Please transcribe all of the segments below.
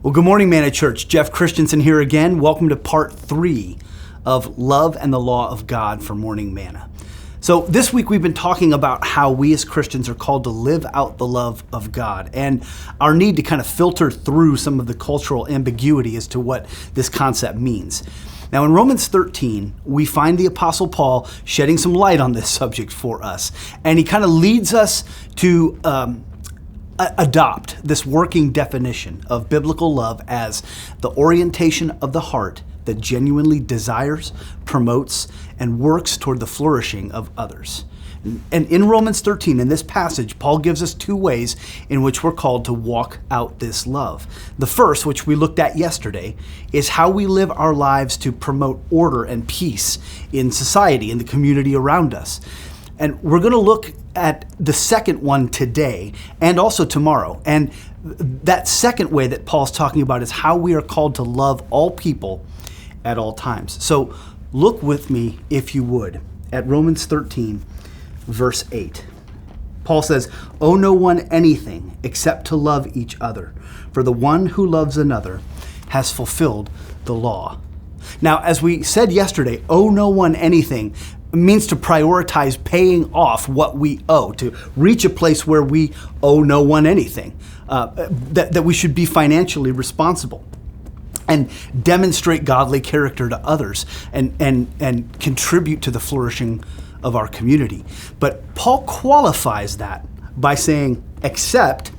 Well, good morning, Manna Church. Jeff Christensen here again. Welcome to part 3 of Love and the Law of God for Morning Manna. So this week we've been talking about how we as Christians are called to live out the love of God and our need to kind of filter through some of the cultural ambiguity as to what this concept means. Now in Romans 13, we find the Apostle Paul shedding some light on this subject for us. And he kind of leads us to adopt this working definition of biblical love as the orientation of the heart that genuinely desires, promotes, and works toward the flourishing of others. And in Romans 13, in this passage, Paul gives us 2 ways in which we're called to walk out this love. The first, which we looked at yesterday, is how we live our lives to promote order and peace in society, in the community around us. And we're going to look at the second one today and also tomorrow. And that second way that Paul's talking about is how we are called to love all people at all times. So look with me, if you would, at Romans 13, verse 8. Paul says, "Owe no one anything except to love each other, for the one who loves another has fulfilled the law." Now, as we said yesterday, owe no one anything means to prioritize paying off what we owe, to reach a place where we owe no one anything, that we should be financially responsible and demonstrate godly character to others and contribute to the flourishing of our community. But Paul qualifies that by saying, except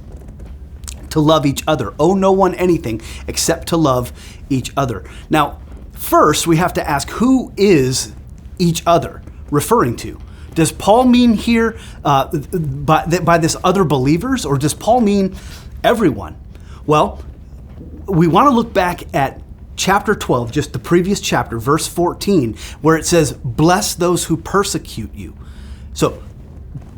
to love each other. Owe no one anything except to love each other. Now, first we have to ask, who is each other referring to? Does Paul mean here by this other believers, or does Paul mean everyone? Well, we want to look back at chapter 12, just the previous chapter, verse 14, where it says, "Bless those who persecute you." So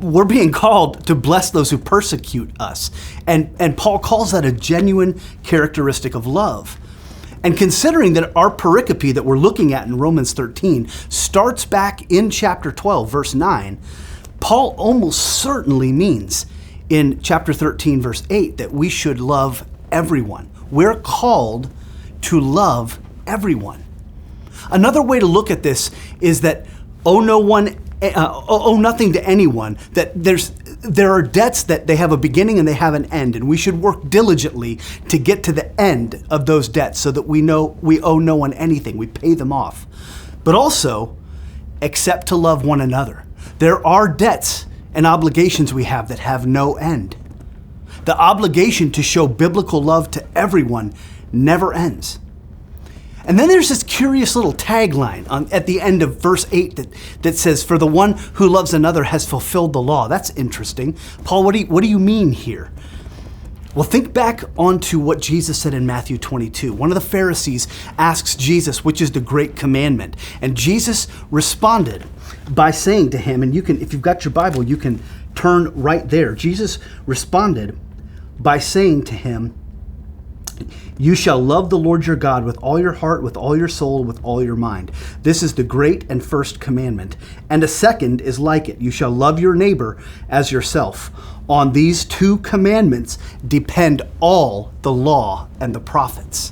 we're being called to bless those who persecute us. And Paul calls that a genuine characteristic of love. And considering that our pericope that we're looking at in Romans 13 starts back in chapter 12, verse 9, Paul almost certainly means in chapter 13, verse 8, that we should love everyone. We're called to love everyone. Another way to look at this is that owe nothing to anyone, that there are debts that they have a beginning and they have an end, and we should work diligently to get to the end of those debts so that we know we owe no one anything. We pay them off. But also, except to love one another. There are debts and obligations we have that have no end. The obligation to show biblical love to everyone never ends. And then there's this curious little tagline at the end of verse 8 that says, "For the one who loves another has fulfilled the law." That's interesting. Paul, what do you mean here? Well, think back onto what Jesus said in Matthew 22. One of the Pharisees asks Jesus, which is the great commandment? And Jesus responded by saying to him, and you can, if you've got your Bible, you can turn right there. Jesus responded by saying to him, "You shall love the Lord your God with all your heart, with all your soul, with all your mind. This is the great and first commandment. And a second is like it. You shall love your neighbor as yourself. On these 2 commandments depend all the law and the prophets."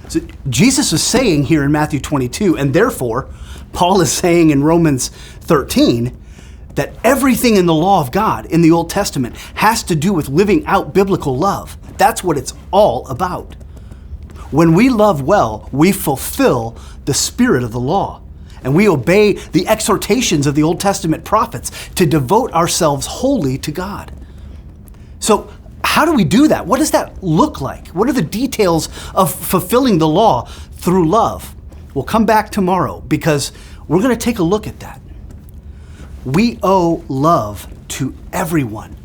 So Jesus is saying here in Matthew 22, and therefore Paul is saying in Romans 13, that everything in the law of God in the Old Testament has to do with living out biblical love. That's what it's all about. When we love well, we fulfill the spirit of the law, and we obey the exhortations of the Old Testament prophets to devote ourselves wholly to God. So how do we do that? What does that look like? What are the details of fulfilling the law through love? We'll come back tomorrow because we're going to take a look at that. We owe love to everyone.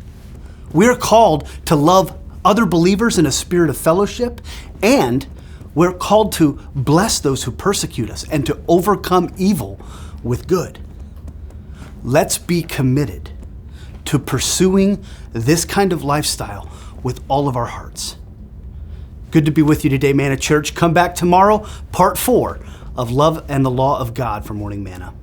We're called to love other believers in a spirit of fellowship, and we're called to bless those who persecute us and to overcome evil with good. Let's be committed to pursuing this kind of lifestyle with all of our hearts. Good to be with you today, Manna Church. Come back tomorrow, part 4 of Love and the Law of God for Morning Manna.